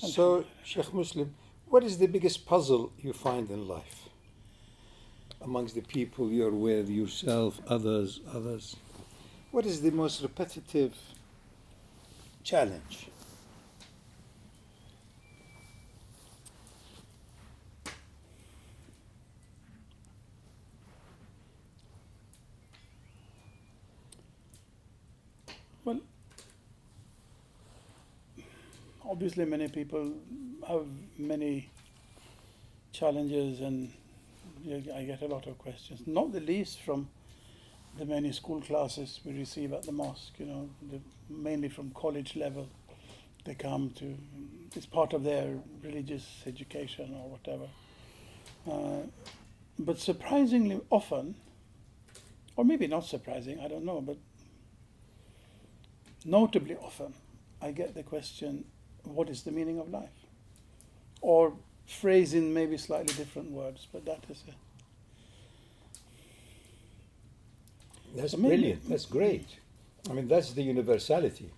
So, Sheikh Muslim, what is the biggest puzzle you find in life? Amongst the people you're with, yourself, others. What is the most repetitive challenge? Well, obviously many people have many challenges, and I get a lot of questions, not the least from the many school classes we receive at the mosque, mainly from college level. They come to, it's part of their religious education or whatever. But surprisingly often, or maybe not surprising, I don't know, but notably often, I get the question, what is the meaning of life? Or phrased in maybe slightly different words, but that is it. That's brilliant. That's great. I mean, that's the universality.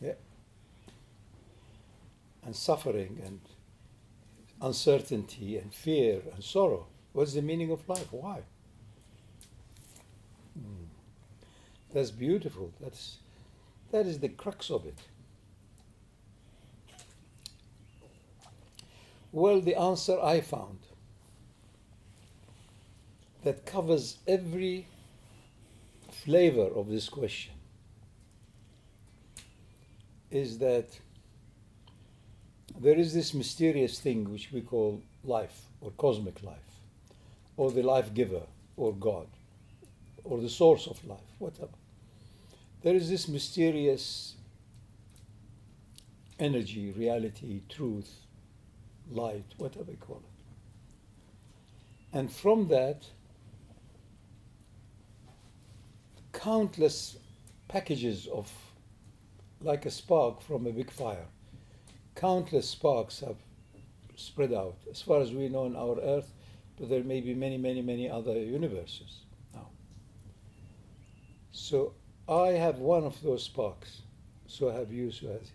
Yeah. And suffering and uncertainty and fear and sorrow. What's the meaning of life? Why? That's beautiful. That is the crux of it. Well, the answer I found that covers every flavor of this question is that there is this mysterious thing which we call life, or cosmic life, or the life giver, or God, or the source of life, whatever. There is this mysterious energy, reality, truth, light, whatever you call it. And from that, countless packages of, like a spark from a big fire, countless sparks have spread out, as far as we know on our Earth, but there may be many, many, many other universes now. So I have one of those sparks, so have you, so has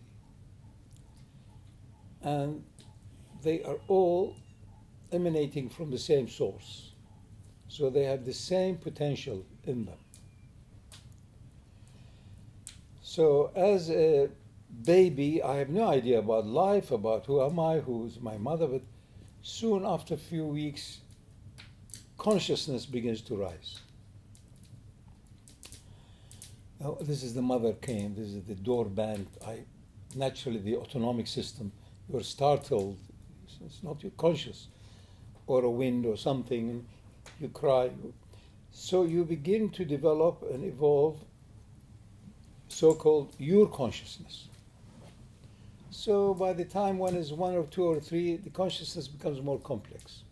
he. And they are all emanating from the same source. So they have the same potential in them. So as a baby, I have no idea about life, about who am I, who's my mother, but soon after a few weeks, consciousness begins to rise. Now, this is the mother came, this is the door banged. Naturally, the autonomic system, you're startled, it's not your conscious, or a wind or something, and you cry. So you begin to develop and evolve so-called your consciousness. So by the time one is 1 or 2 or 3, the consciousness becomes more complex.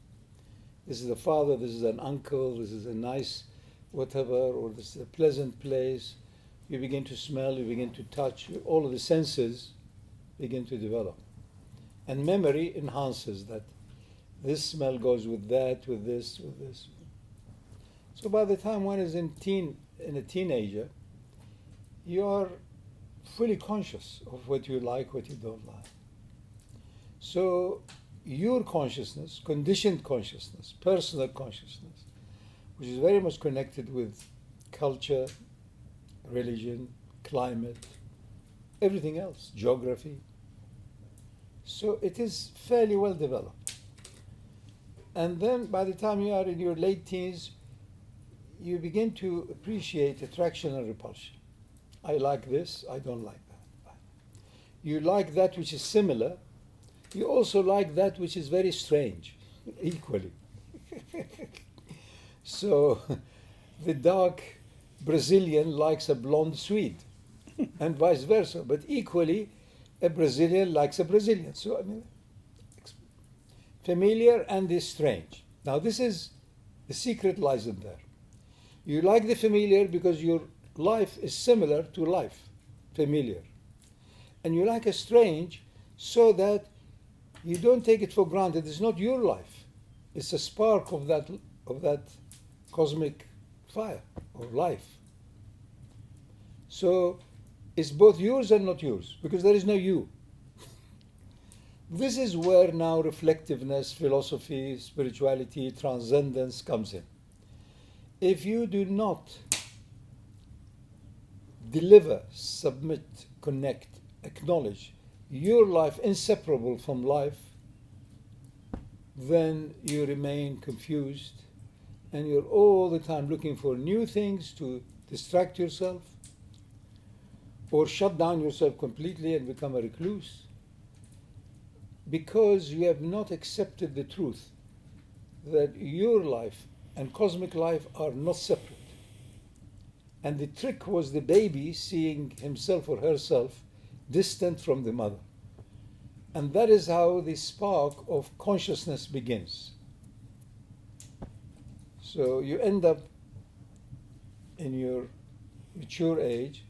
This is a father, this is an uncle, this is a nice whatever, or this is a pleasant place. You begin to smell, you begin to touch, all of the senses begin to develop. And memory enhances that. This smell goes with that, with this, with this. So by the time one is in a teenager, you are fully conscious of what you like, what you don't like. So your consciousness, conditioned consciousness, personal consciousness, which is very much connected with culture, religion, climate, everything else, geography. So it is fairly well developed. And then by the time you are in your late teens, you begin to appreciate attraction and repulsion. I like this, I don't like that. You like that which is similar. You also like that which is very strange, equally. So the dark Brazilian likes a blonde Swede, and vice versa. But equally, a Brazilian likes a Brazilian. So, I mean, familiar and the strange. Now, this is, the secret lies in there. You like the familiar because your life is similar to life, familiar. And you like a strange so that you don't take it for granted. It's not your life. It's a spark of that cosmic fire or life. So it's both yours and not yours, because there is no you. This is where now reflectiveness, philosophy, spirituality, transcendence comes in. If you do not deliver, submit, connect, acknowledge your life inseparable from life, then you remain confused and you're all the time looking for new things to distract yourself or shut down yourself completely and become a recluse, because you have not accepted the truth that your life and cosmic life are not separate. And the trick was the baby seeing himself or herself distant from the mother. And that is how the spark of consciousness begins. So you end up in your mature age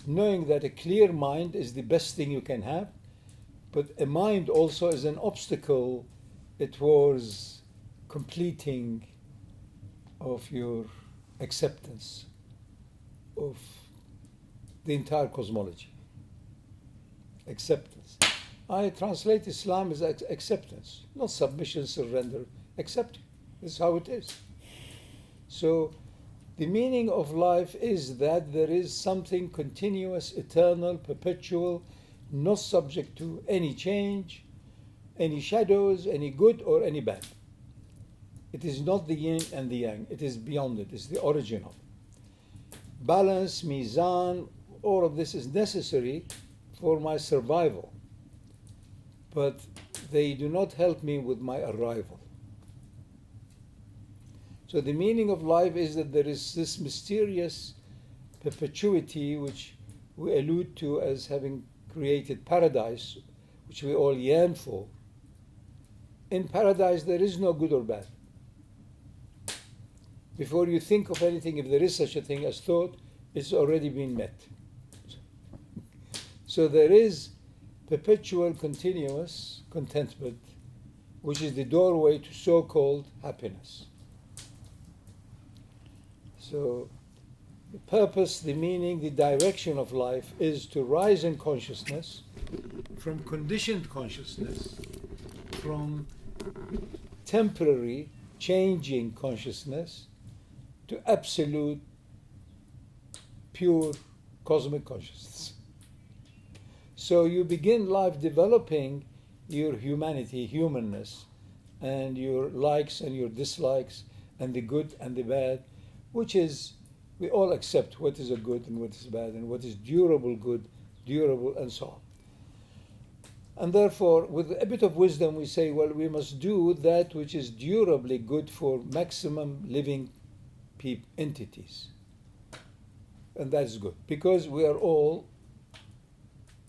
knowing that a clear mind is the best thing you can have, but a mind also is an obstacle towards completing of your acceptance of the entire cosmology. Acceptance. I translate Islam as acceptance, not submission, surrender, accepting. This is how it is. So the meaning of life is that there is something continuous, eternal, perpetual, not subject to any change, any shadows, any good or any bad. It is not the yin and the yang. It is beyond it. It's the origin of it. Balance, mizan, all of this is necessary for my survival. But they do not help me with my arrival. So the meaning of life is that there is this mysterious perpetuity which we allude to as having created paradise, which we all yearn for. In paradise there is no good or bad. Before you think of anything, if there is such a thing as thought, it's already been met. So there is perpetual, continuous contentment, which is the doorway to so-called happiness. So the purpose, the meaning, the direction of life is to rise in consciousness from conditioned consciousness, from temporary, changing consciousness to absolute, pure, cosmic consciousness. So you begin life developing your humanity, humanness, and your likes and your dislikes, and the good and the bad, which is, we all accept what is a good and what is bad, and what is durable good, durable, and so on. And therefore, with a bit of wisdom, we say, well, we must do that which is durably good for maximum living entities. And that's good, because we are all,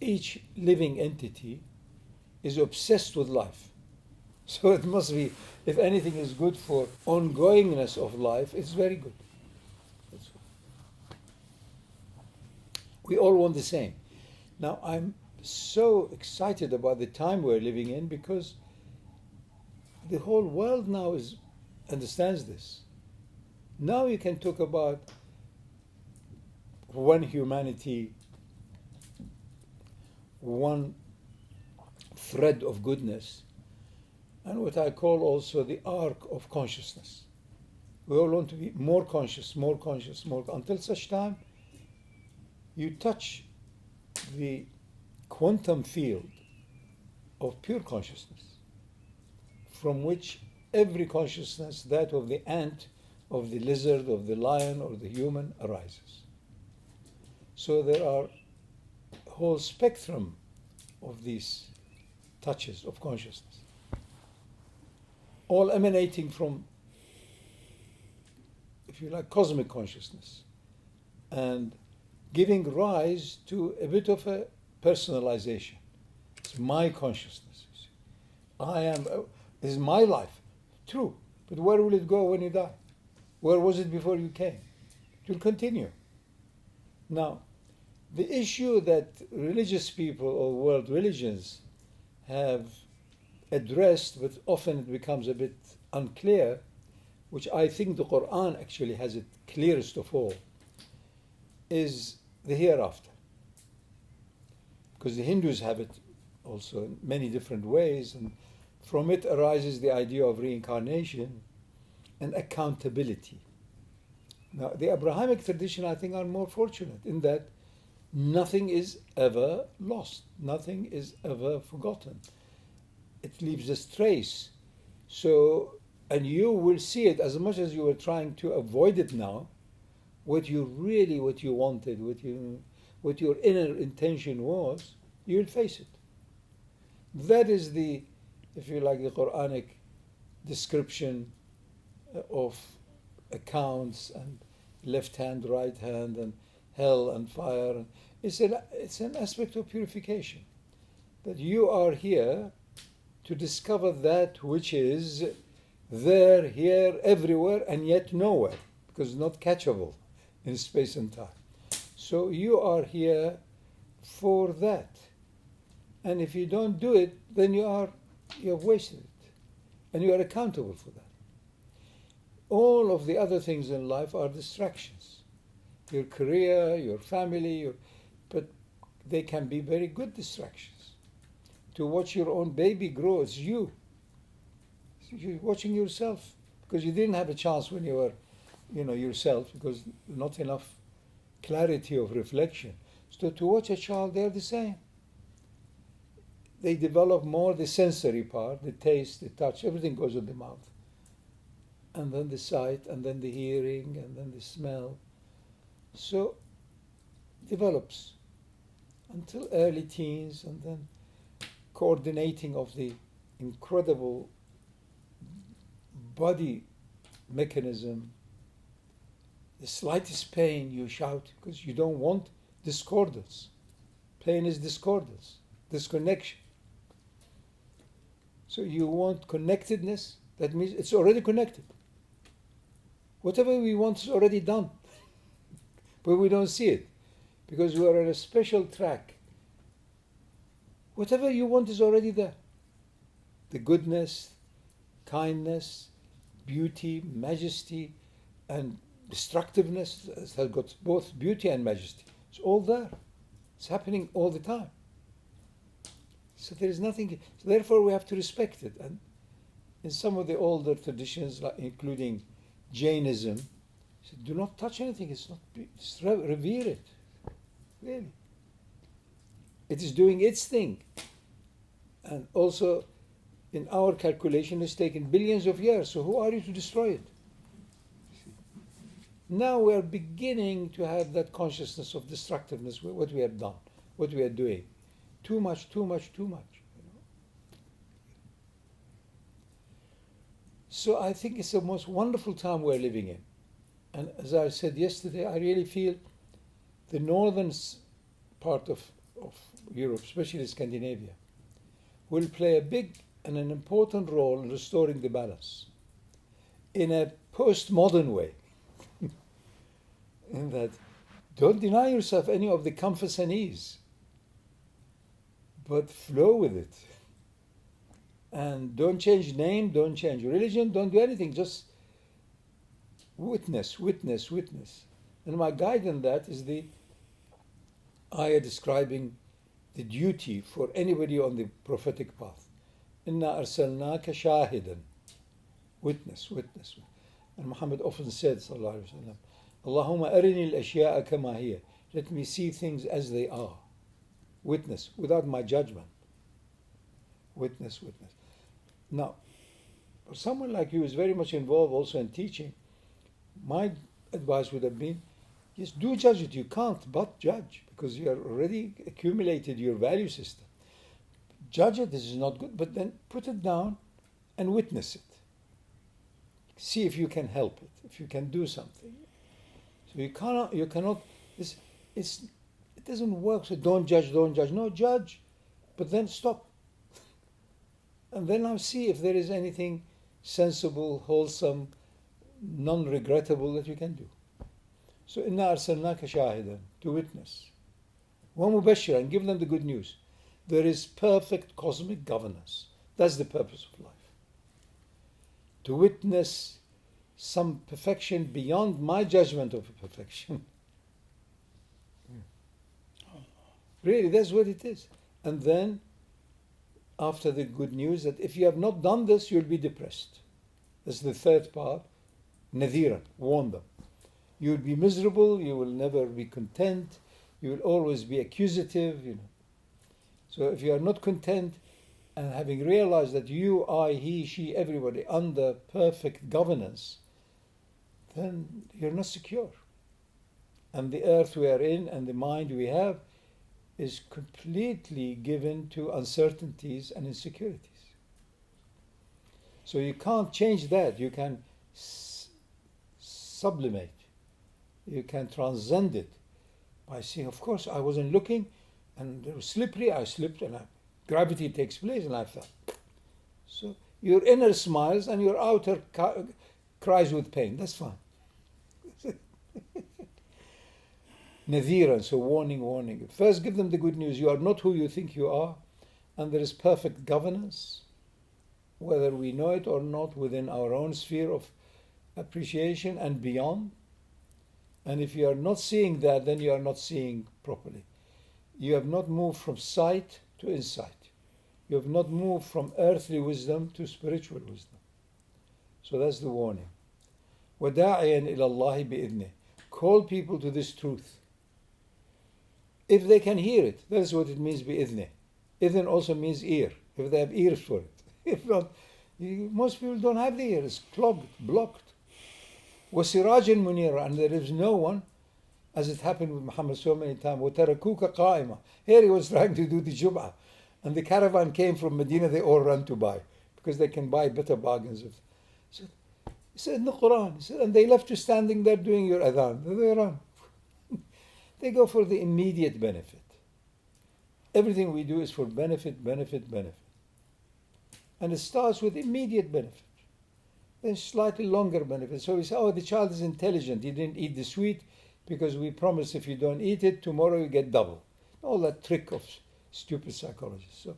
each living entity is obsessed with life. So it must be, if anything is good for ongoingness of life, it's very good. That's all. We all want the same. Now, I'm so excited about the time we're living in, because the whole world now understands this. Now you can talk about one humanity, one thread of goodness, and what I call also the arc of consciousness. We all want to be more conscious, until such time you touch the quantum field of pure consciousness, from which every consciousness, that of the ant, of the lizard, of the lion, or the human, arises. So there are a whole spectrum of these touches of consciousness, all emanating from, if you like, cosmic consciousness, and giving rise to a bit of a personalization. It's my consciousness. This is my life. True. But where will it go when you die? Where was it before you came? It will continue. Now, the issue that religious people or world religions have addressed, but often it becomes a bit unclear, which I think the Quran actually has it clearest of all, is the hereafter. Because the Hindus have it also in many different ways, and from it arises the idea of reincarnation and accountability. Now, the Abrahamic tradition, I think, are more fortunate in that nothing is ever lost, nothing is ever forgotten. It leaves a trace. So, and you will see it as much as you were trying to avoid it now. What you wanted, what your inner intention was, you will face it. That is the, if you like, the Quranic description of accounts and left hand, right hand, and hell and fire. It's an aspect of purification. That you are here to discover that which is there, here, everywhere, and yet nowhere, because it's not catchable in space and time. So you are here for that. And if you don't do it, then you have wasted it. And you are accountable for that. All of the other things in life are distractions. Your career, your family, but they can be very good distractions. To watch your own baby grow, it's you. You're watching yourself, because you didn't have a chance when you were, yourself, because not enough clarity of reflection. So to watch a child, they're the same. They develop more the sensory part, the taste, the touch, everything goes in the mouth. And then the sight, and then the hearing, and then the smell. So develops until early teens, and then coordinating of the incredible body mechanism. The slightest pain, you shout, because you don't want discordance. Pain is discordance, disconnection. So you want connectedness, that means it's already connected. Whatever we want is already done. But we don't see it, because we are on a special track. Whatever you want is already there. The goodness, kindness, beauty, majesty, and destructiveness has got both beauty and majesty. It's all there. It's happening all the time. So there is nothing. So therefore, we have to respect it. And in some of the older traditions, like including Jainism, said, do not touch anything. It's not. Just revere it. Really, it is doing its thing. And also, in our calculation, it's taken billions of years. So who are you to destroy it? Now we are beginning to have that consciousness of destructiveness, what we have done, what we are doing. Too much, too much, too much. So I think it's the most wonderful time we're living in. And as I said yesterday, I really feel the northern part of Europe, especially Scandinavia, will play a big and an important role in restoring the balance in a postmodern way. In that, don't deny yourself any of the comforts and ease, but flow with it. And don't change name, don't change religion, don't do anything, just witness, witness, witness. And my guide in that is the ayah describing the duty for anybody on the prophetic path. Inna arsalnaka shahidan. Witness, witness. And Muhammad often said, sallallahu alayhi wa sallam, Allahumma arini al-ashya'a kama hiya. Let me see things as they are. Witness, without my judgment. Witness, witness. Now, for someone like you who is very much involved also in teaching, my advice would have been, yes, do judge it. You can't but judge, because you have already accumulated your value system. Judge it, this is not good, but then put it down and witness it. See if you can help it, if you can do something. So you cannot, it doesn't work. So don't judge. No, judge, but then stop. And then I'll see if there is anything sensible, wholesome, non-regrettable that you can do. So inna arsalnaka shahidan, to witness. Wa mubashiran, give them the good news. There is perfect cosmic governance. That's the purpose of life. To witness some perfection beyond my judgment of perfection. Really, that's what it is. And then after the good news that if you have not done this, you'll be depressed. That's the third part. Nadhira, warn them. You'll be miserable, you will never be content, you will always be accusative, So if you are not content, and having realized that you, I, he, she, everybody under perfect governance, then you're not secure. And the earth we are in and the mind we have is completely given to uncertainties and insecurities. So you can't change that. You can sublimate. You can transcend it by saying, of course, I wasn't looking and it was slippery, I slipped and gravity takes place and I fell. So your inner smiles and your outer cries with pain. That's fine. Nadhira, so warning. First give them the good news. You are not who you think you are, and there is perfect governance, whether we know it or not, within our own sphere of appreciation and beyond. And if you are not seeing that, then you are not seeing properly. You have not moved from sight to insight. You have not moved from earthly wisdom to spiritual wisdom. So that's the warning. وَدَاعِيًا إِلَى اللَّهِ بِإِذْنِهِ. Call people to this truth. If they can hear it, that is what it means, بِإِذْنِهِ. Idhn also means ear, if they have ears for it. If not, most people don't have the ear, it's clogged, blocked. وَسِرَاجٍ مُنِيرًا. And there is no one, as it happened with Muhammad so many times, وَتَرَكُوكَ قَائِمًا. Here he was trying to do the Jum'ah. And the caravan came from Medina, they all ran to buy, because they can buy better bargains. So, he said in the Quran, he said, and they left you standing there doing your adhan. They run. They go for the immediate benefit. Everything we do is for benefit. And it starts with immediate benefit. Then slightly longer benefit. So we say, oh, the child is intelligent. He didn't eat the sweet because we promise if you don't eat it, tomorrow you get double. All that trick of stupid psychologists. So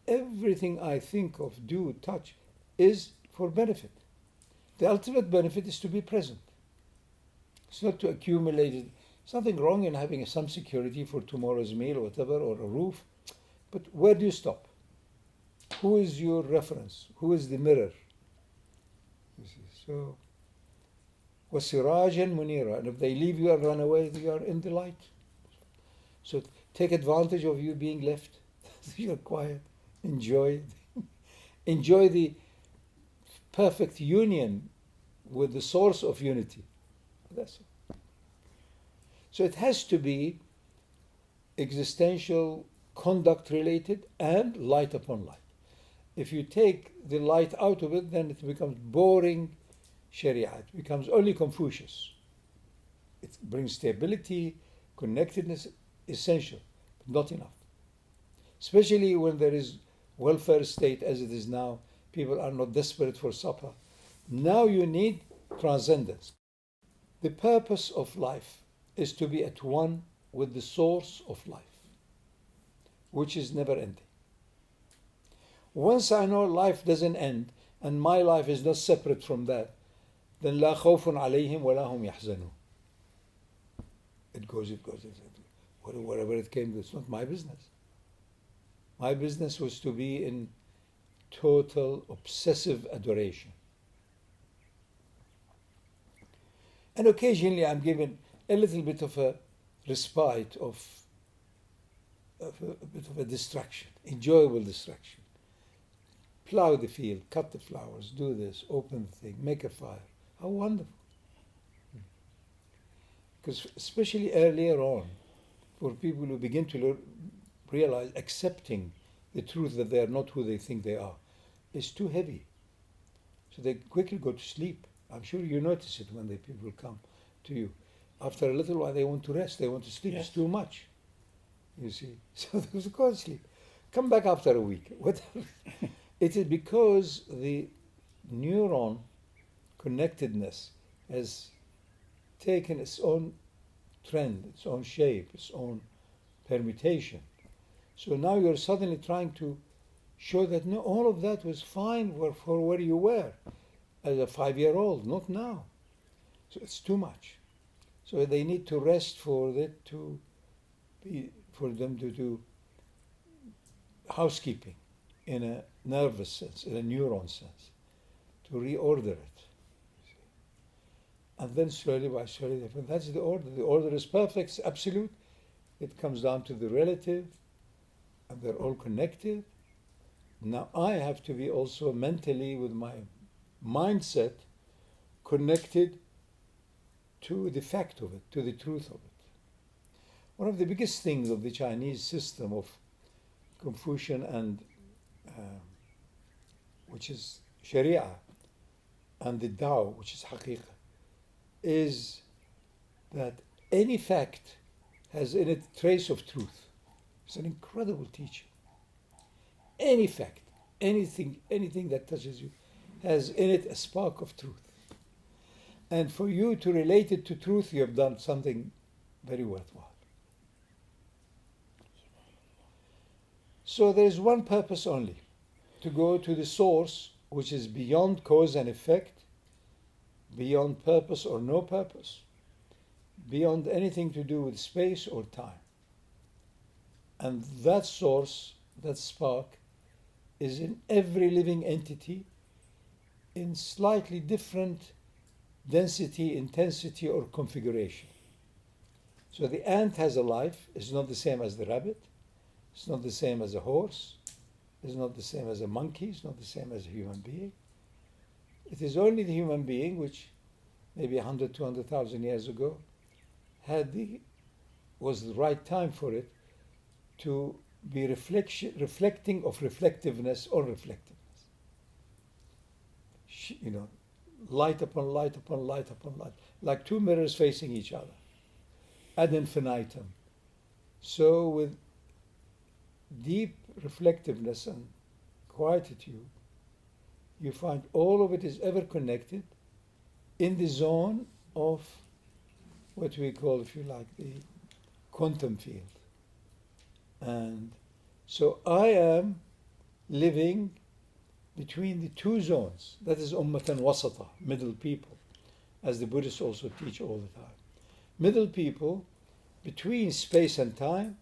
everything I think of, do, touch, is for benefit. The ultimate benefit is to be present. It's not to accumulate it. There's nothing wrong in having some security for tomorrow's meal or whatever, or a roof. But where do you stop? Who is your reference? Who is the mirror? You see, so, وَسِرَاجًا مُنِيرًا. And if they leave you and run away, you are in the light. So take advantage of you being left. You're quiet. Enjoy it. Enjoy the perfect union with the source of unity. That's all. So it has to be existential, conduct related, and light upon light. If you take the light out of it, then it becomes boring Sharia. It becomes only Confucius. It brings stability, connectedness, essential, but not enough. Especially when there is welfare state as it is now, people are not desperate for supper. Now you need transcendence. The purpose of life is to be at one with the source of life, which is never ending. Once I know life doesn't end, and my life is not separate from that, then لا خوف عليهم ولا هم يحزنون. It goes. Whatever it came to, it's not my business. My business was to be in total obsessive adoration. And occasionally I'm given a little bit of a respite of a bit of a distraction, enjoyable distraction. Plow the field, cut the flowers, do this, open the thing, make a fire. How wonderful. Because especially earlier on, for people who begin to realize, accepting the truth that they are not who they think they are, is too heavy. So they quickly go to sleep. I'm sure you notice it when the people come to you. After a little while, they want to rest, they want to sleep. Yes. It's too much, you see. So they go to sleep. Come back after a week. Whatever. It is because the neuron connectedness has taken its own trend, its own shape, its own permutation. So now you're suddenly trying to show that no, all of that was fine for where you were as a 5-year-old, not now. So it's too much. So they need to rest for it to be, for them to housekeeping in a nervous sense, in a neuron sense, to reorder it. And then slowly by slowly, that's the order. The order is perfect, it's absolute. It comes down to the relative, and they're all connected. Now I have to be also mentally, with my mindset, connected to the fact of it, to the truth of it. One of the biggest things of the Chinese system of Confucian and which is Sharia, and the Tao, which is Haqiqah, is that any fact has in it trace of truth. It's an incredible teaching. Any fact, anything that touches you, has in it a spark of truth. And for you to relate it to truth, you have done something very worthwhile. So there is one purpose only, to go to the source, which is beyond cause and effect, beyond purpose or no purpose, beyond anything to do with space or time. And that source, that spark, is in every living entity in slightly different density, intensity, or configuration. So the ant has a life, it's not the same as the rabbit, it's not the same as a horse, it's not the same as a monkey, it's not the same as a human being. It is only the human being, which maybe 100, 200,000 years ago was the right time for it to be reflecting of reflectiveness or reflectiveness. Light upon light upon light upon light, like two mirrors facing each other, ad infinitum. So with deep reflectiveness and quietude, you find all of it is ever connected in the zone of what we call, if you like, the quantum field. And so I am living between the two zones. That is ummatan wasata, middle people, as the Buddhists also teach all the time. Middle people between space and time,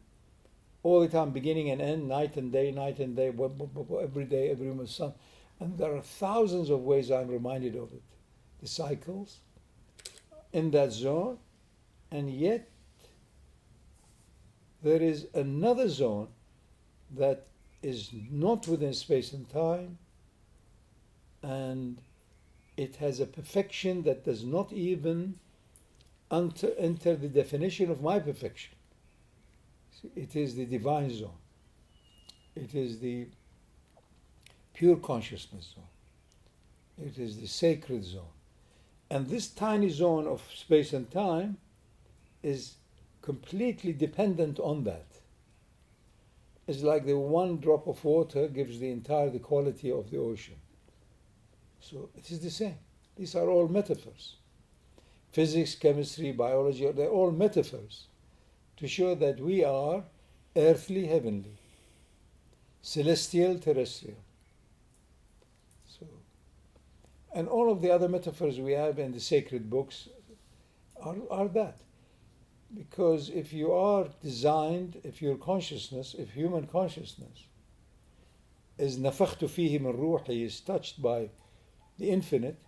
all the time, beginning and end, night and day, every day, every moment, sun. And there are thousands of ways I'm reminded of it. The cycles in that zone, and yet there is another zone that is not within space and time, and it has a perfection that does not even enter the definition of my perfection. It is the divine zone. It is the pure consciousness zone. It is the sacred zone. And this tiny zone of space and time is completely dependent on that. It's like the one drop of water gives the quality of the ocean. So it is the same. These are all metaphors. Physics, chemistry, biology, they're all metaphors to show that we are earthly, heavenly, celestial, terrestrial. So, and all of the other metaphors we have in the sacred books are that. Because if you are designed, if your consciousness, if human consciousness is nafakhtu fihi min ruhi, is touched by the infinite,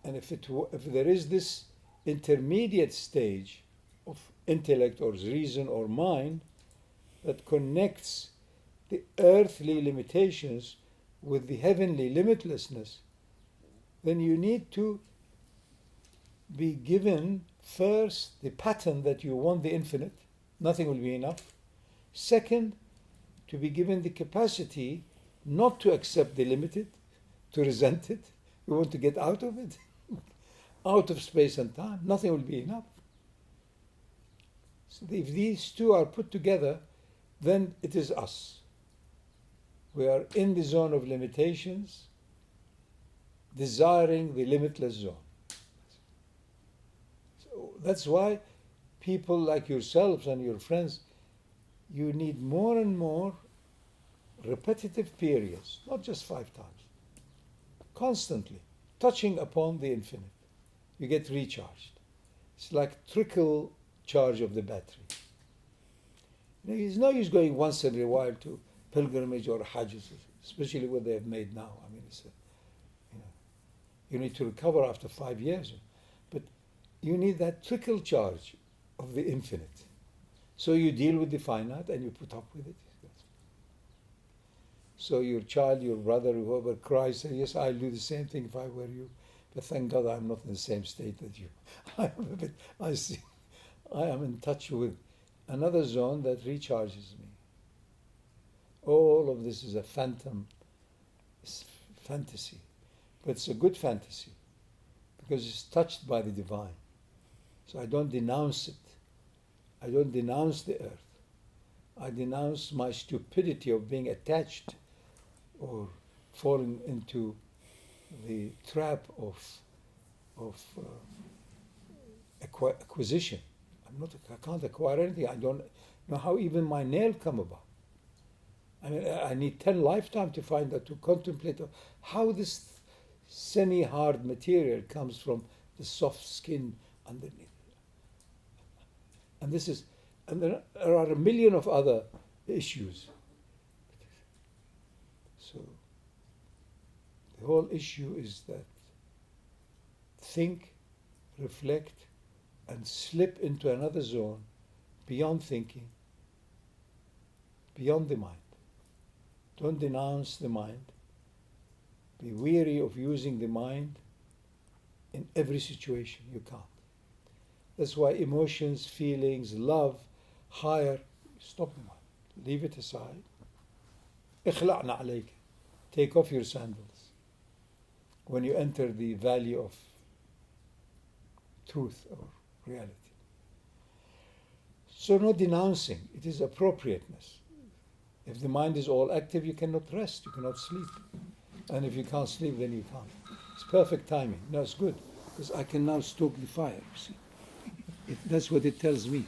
and if there is this intermediate stage of intellect or reason or mind that connects the earthly limitations with the heavenly limitlessness, then you need to be given first the pattern that you want the infinite, nothing will be enough. Second, to be given the capacity not to accept the limited, to resent it. You want to get out of it, out of space and time, nothing will be enough. So if these two are put together, then it is us. We are in the zone of limitations, desiring the limitless zone. So that's why people like yourselves and your friends, you need more and more repetitive periods, not just 5 times, constantly touching upon the infinite. You get recharged. It's like trickle charge of the battery. It's no use going once in a while to pilgrimage or hajj, especially what they have made now. I mean, you know, you need to recover after 5 years. But you need that trickle charge of the infinite. So you deal with the finite and you put up with it. So your child, your brother, whoever cries, say, yes, I'll do the same thing if I were you. But thank God I'm not in the same state that you. I am in touch with another zone that recharges me. All of this is a phantom, it's fantasy. But it's a good fantasy because it's touched by the divine. So I don't denounce it. I don't denounce the earth. I denounce my stupidity of being attached or falling into the trap of acquisition. I can't acquire anything. I don't know how even my nail come about. I mean, I need 10 lifetimes to find out, to contemplate how this semi-hard material comes from the soft skin underneath. And there are a million of other issues. So the whole issue is that think, reflect, and slip into another zone beyond thinking, beyond the mind. Don't denounce the mind. Be weary of using the mind in every situation. You can't. That's why emotions, feelings, love, higher, stop the mind. Leave it aside. اخلعنا عليك. Take off your sandals when you enter the valley of truth or reality. So no denouncing, it is appropriateness. If the mind is all active, you cannot rest, you cannot sleep. And if you can't sleep, then you can't. It's perfect timing. No, it's good, because I can now stoke the fire, you see. That's what it tells me.